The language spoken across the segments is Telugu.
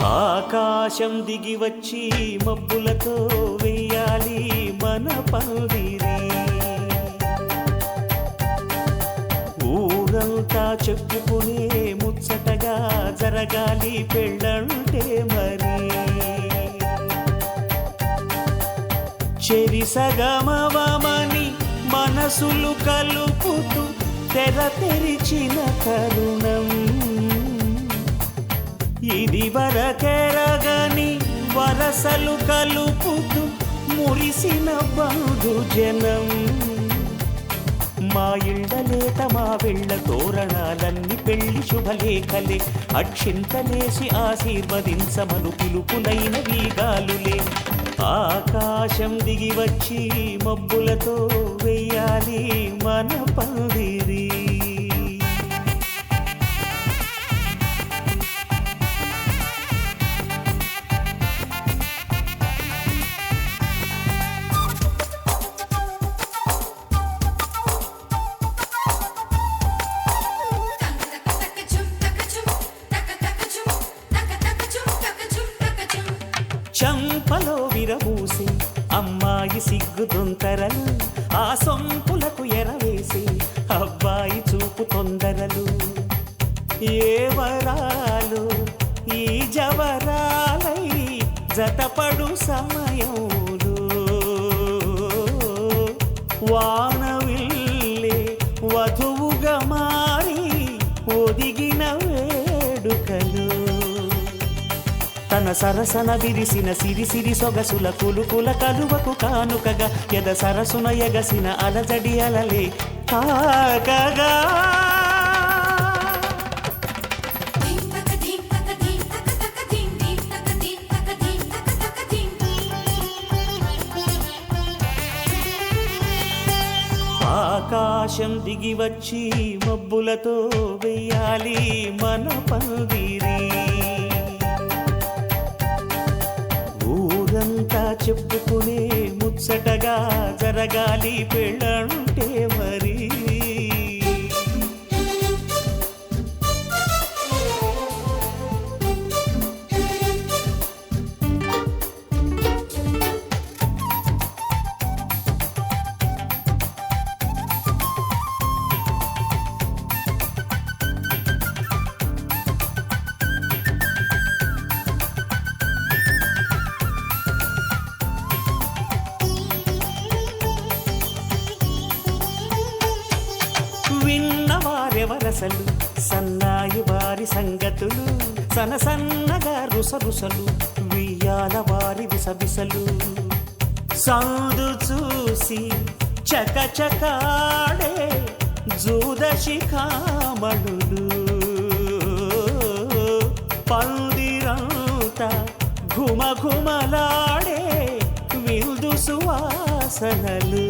ఆకాశం దిగి వచ్చి మబ్బులతో వెయ్యాలి మన పందిరి. ఊరంతా చెప్పుకునే ముచ్చటగా జరగాలి పెళ్ళంటే మరి. చెరిసగమవమని మనసులు కలుపుతూ తెర తెరిచిన తరుణం. ఇది వరకెరగని వరసలు కలుపుతూ మురిసిన బంధుజనం. మా ఇళ్ళలేత మా వెళ్ళ తోరణాలన్నీ పెళ్లి శుభలేఖలే. అక్షింతలేసి ఆశీర్వదించమను పిలుపులైన వీగాలులే. ఆకాశం దిగి వచ్చి మబ్బులతో వెయ్యాలి మన పందిరి. చంపలో విరబూసి అమ్మాయి సిగ్గు దొంతరలు. ఆ సొంపులకు ఎరవేసి అబ్బాయి చూపు తొందరలు. ఏ వరాలు ఈ జవరాలై జతపడు సమయంలో. వానవిల్లే వధువుగా మారి ఒదిగిన వేడుకలు. తన సరసన విరిసిన సిరిసిరి సొగసుల కులుకుల కలువకు కానుకగా ఎద సరసున ఎగసిన అలజడి అలలే తాకగా. ఆకాశం దిగి వచ్చి మబ్బులతో వెయ్యాలి మన పందిరి. ఊరంతా చెప్పుకునే ముచ్చటగా జరగాలి పెళ్ళంటే మరి. విన్నవారెవరసలు సన్నాయి వారి సంగతులు. సనసన్నగా రుసరుసలు వియ్యాల వారి విసవిసలు. సందు చూసి చకచకాడే జూదశిఖామణులు. పందిరంతా ఘుమఘుమలాడే విందు సువాసనలు.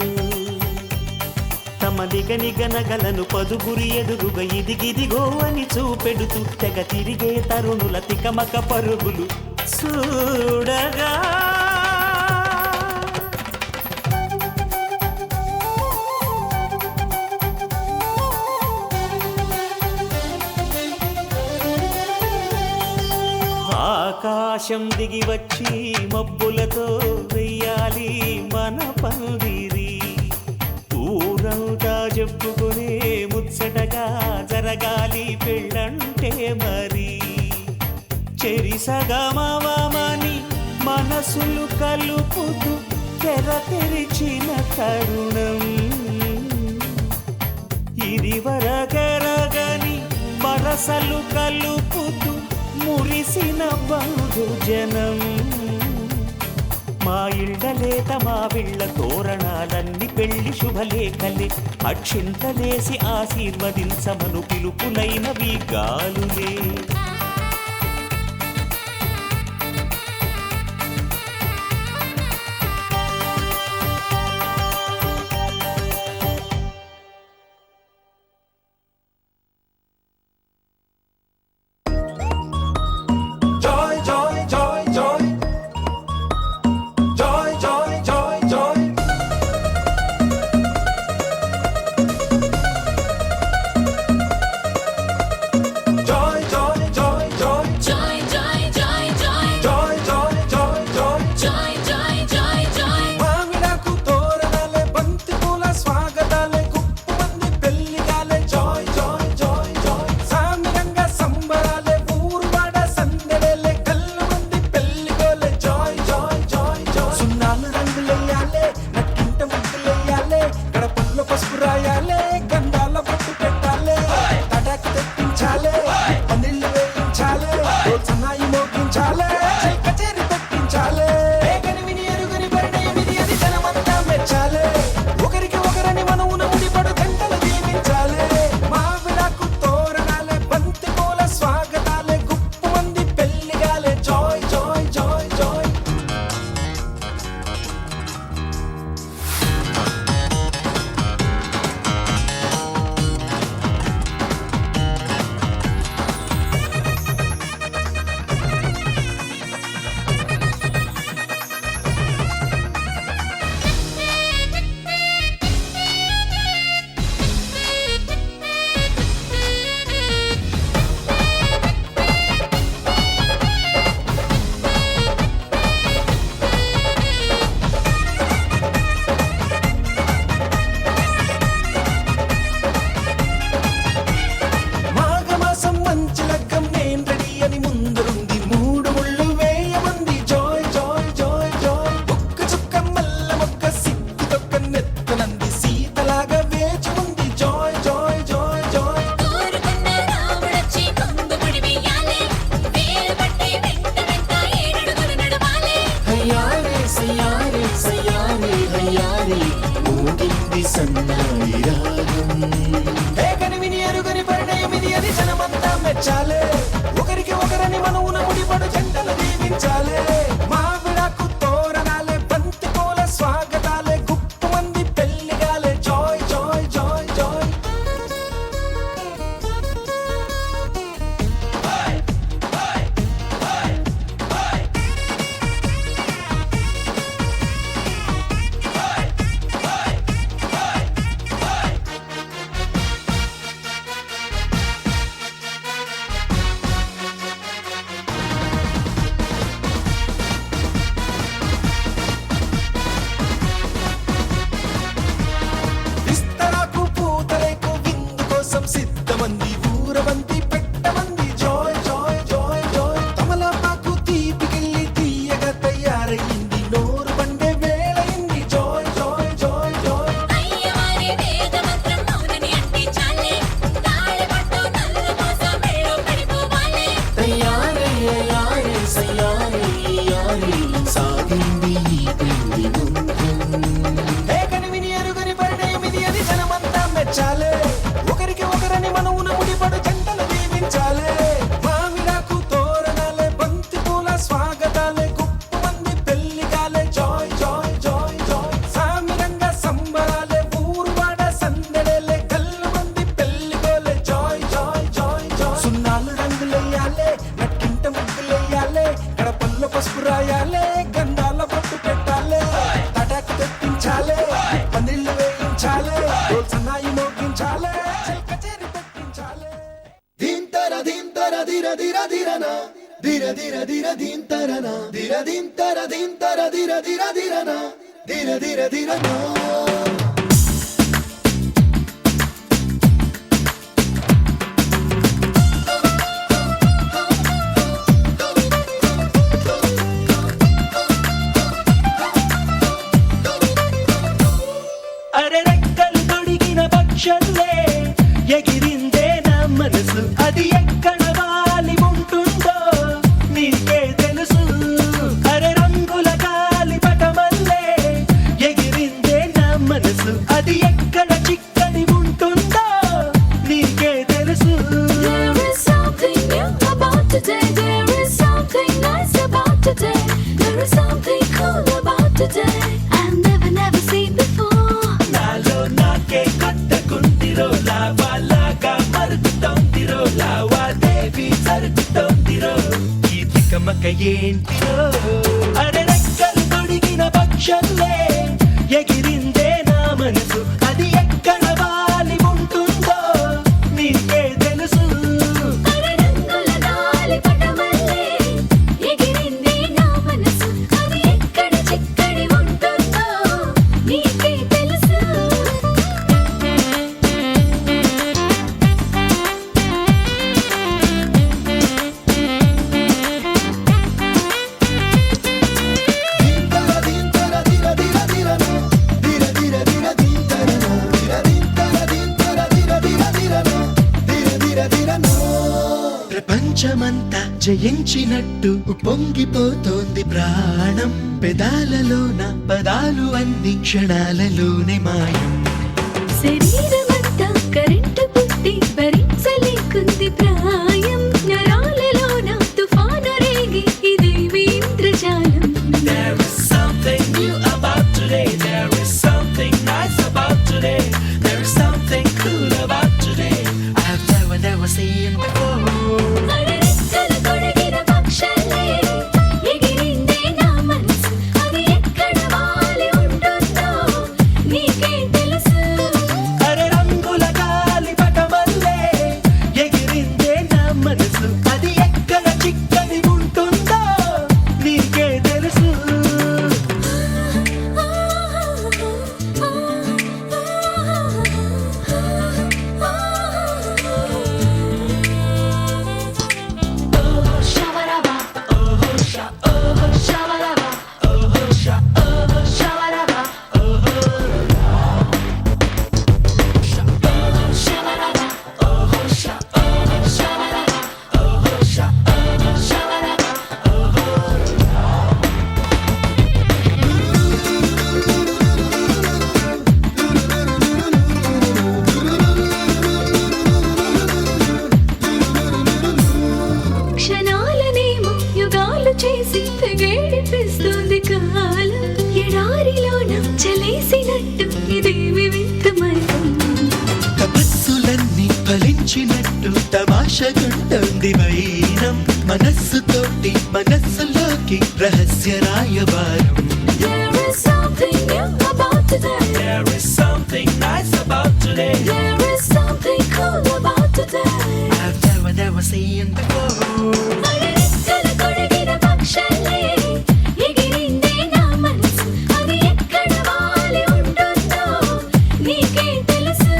తమ నిగనిగనగలను పదుగురి ఎదురుగా ఇదిగిదిగో అని చూపెడుతూ తెగ తిరిగే తరుణుల తికమక పరుగులు చూడగా. ఆకాశం దిగి వచ్చి మబ్బులతో వెయ్యాలి మన పందిరి. ఊరంతా చెప్పుకునే ముచ్చటగా జరగాలి పెళ్ళంటే మరి. చెరిసగమవమని మనసులు కలుపుతూ తెర తెరిచిన తరుణం. ఇది వరకెరగని వరసలు కలుపుతూ మురిసిన బంధుజనం. మా ఇళ్ళలేత మా వీళ్ళ తోరణాలన్నీ పెళ్లి శుభలేఖలే. అక్షింతలేసి ఆశీర్వదించమను పిలుపులైన వీగాలులే. Joy పెట్టాలే, నట్టింట ముగ్గులేయాలే, గడపల్లో పసుపు రాయాలే, గంధాల బొట్టు పెట్టాలే, తటాకు తెప్పించాలే, పందిళ్ళు వేయించాలే, సన్నాయి మోగించాలే, కచేరి పెట్టించాలే. ధీంతర ధీంతర ధీర ధీర ధీరన ధీర ధీర ధీర ధీంతరన ధీర ధీంతర ధీంతర ధీర ధీర ధీరన ధీర ధీర ధీరన. అరే రెక్కలు తొడిగిన పక్షులే ఎగిరిందే నా మనసు, అది ఎక్కడ వాలి ఉంటుందో నీకే తెలుసు. అరే రంగుల గాలి పటమల్లే ఎగిరిందే నా మనసు, అది ఎక్కడ చిక్కని ఉంటుందో నీకే తెలుసు. There is something new about today. There is something nice about today. There is something cool about today. I've never seen before. నాలో నాకే కొత్తకుందిరో, లావాలాగా మరుగుతోందిరో, లావాదేవి జరుగుతోందిరో, ఈ తికమక ఏంటిరో. అరే రెక్కలు తొడిగిన పక్షులే ఎగిరిందే నా మనసు, అది ఎక్కడ వాలి ఉంటుందో నీకే తెలుసు. అరే రంగుల గాలి పటమల్లే ఎగిరింది నా మనసు, అది ఎక్కడ చిక్కడి ఉంటుందో నీకే తెలుసు. ధీంతర ధీంతర ధీర ధీర ధీరన ధీర ధీర ధీర ధీంతరన ధీర ధీంతర ధీంతర ధీర ధీర ధీరన ధీర ధీర ధీరన. ప్రపంచమంతా జయించినట్టు పొంగిపోతోంది ప్రాణం, పెదాలలోన పదాలు అన్ని క్షణాలలోనే మాయం. శరీరమంతా కరెంటు పుట్టి భరించలేకుంది ప్రాయం, నరాలలోన తుఫాను రేగి ఇదేమి ఇంద్రజాలం. There is something new about today. There is something nice about today. There is something cool about today. I've never seen before. అరే రెక్కలు తొడిగిన పక్షులే ఎగిరిందే నా మనసు, అది ఎక్కడ వాలి ఉంటుందో నీకే తెలుసు. అరే రంగుల గాలి పటమల్లే ఎగిరిందే నా మనసు, అది ఎక్కడ చిక్కని ఉంటుందో నీకే తెలుసు. Shawaraba, shawaraba, shawaraba, shawaraba, shawaraba. క్షణాలనేమో యుగాలు చేసి తెగేడిపిస్తుంది కాలం, ఎడారిలోన చలేసినట్టు ఇదేమి వింత మైకం. తపస్సులన్నీ ఫలించినట్టు తమాషగుంటుంది వైనం, మనస్సుతోటి మనస్సులోకి రహస్య రాయబారం. There is something new about today. There is something nice about today. There is something cool about today. I've never seen before. అరే రెక్కలు తొడిగిన పక్షులే ఎగిరిందే నా మనసు, అది ఎక్కడ వాలి ఉంటుందో నీకే తెలుసు.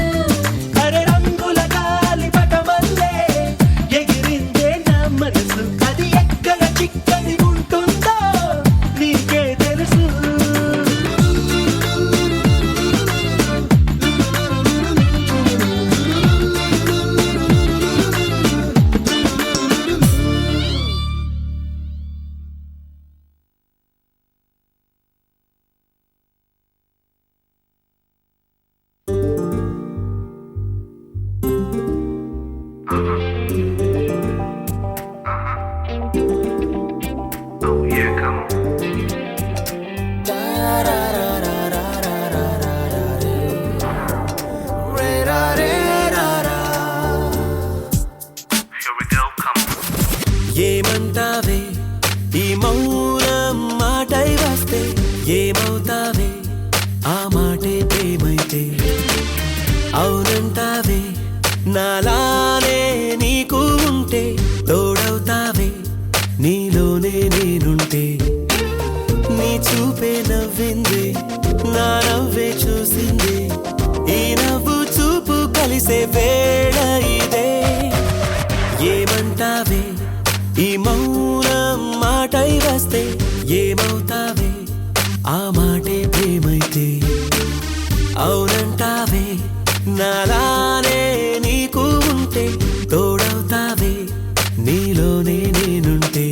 అరే రంగుల గాలి పటమల్లే ఎగిరిందే నా మనసు, అది ఎక్కడ చిక్కని ఉంటుందో నీకే తెలుసు. ఏమంటావే ఈ మౌనం మాటై వస్తే ఏమవుతావే ఆ మాటే ప్రేమైతే అవునంటావే నాలానే నీకు ఉంటే తోడవుతావే నీలోనే నేనుంటే నీ చూపే నవ్వింది నా నవ్వే చూసింది ఈ నవ్వు చూపు కలిసే వేళ ఇదే ఏమంటావే ఈ మౌనం మాటై వస్తే ఏమవుతావే ఆ మాటే ప్రేమైతే అవునంటావే నాలానే నీకు ఉంటే తోడవుతావే నీలోనే నేనుంటే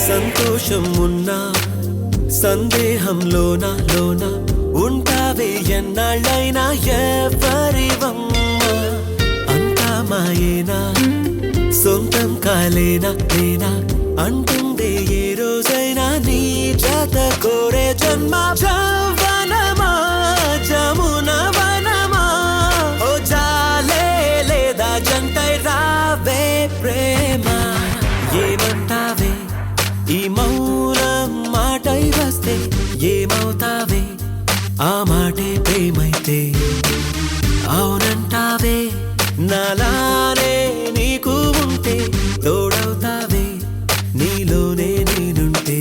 సంతోషం ఉన్నా సందేహంలోన ఉంటావే ఎన్నాళ్ళైనా ఎవరివమ్మా అంతా మాయేనా సొంతం కాలేనా నేనా అంటుందే ఏ రోజైనా నీ జత కోరే జన్మ జవనమా జమున వనమా ఓ జాలే లేదా జంటై రావే ప్రేమ ఏమంటావే ఈ మౌనం మాటై వస్తే ఏమవుతావే ఆ మాటే ప్రేమైతే అవునంటావే నాలానే నీకు ఉంటే తోడవుతావే నీలోనే నేనుంటే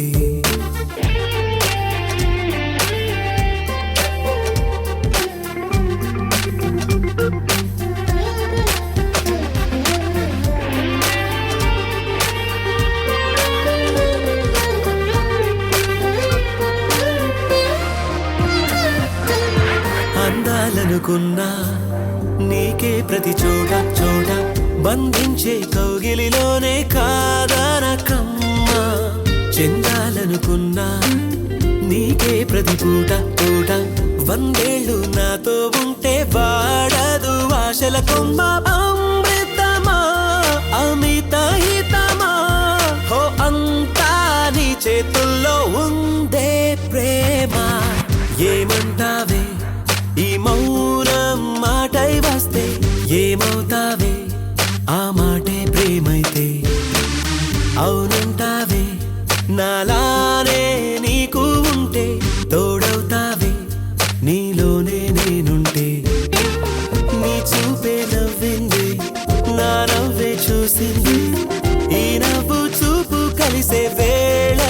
అందాలనుకున్నా నీకే ప్రతి చోట బంధించే కౌగిలిలోనే కాదనకమ్మా చెందాలనుకున్నా నీకే ప్రతి పూట వందేళ్ళు నాతో ఉంటే వాడదు ఆశల కొమ్మ అమృతమా అమిత హితమా హో అంతా నీ చేతుల్లో ఉందే ప్రేమ ఏమంటావే ఈ మౌనం మాటై వస్తే ఏమవుతావే ఆ మాటే ప్రేమైతే అవునంటావే నాలానే నీకు ఉంటే తోడవుతావే నీలోనే నేనుంటే నీ చూపే నవ్వింది నా నవ్వే చూసింది ఈ నవ్వు చూపు కలిసే వేళ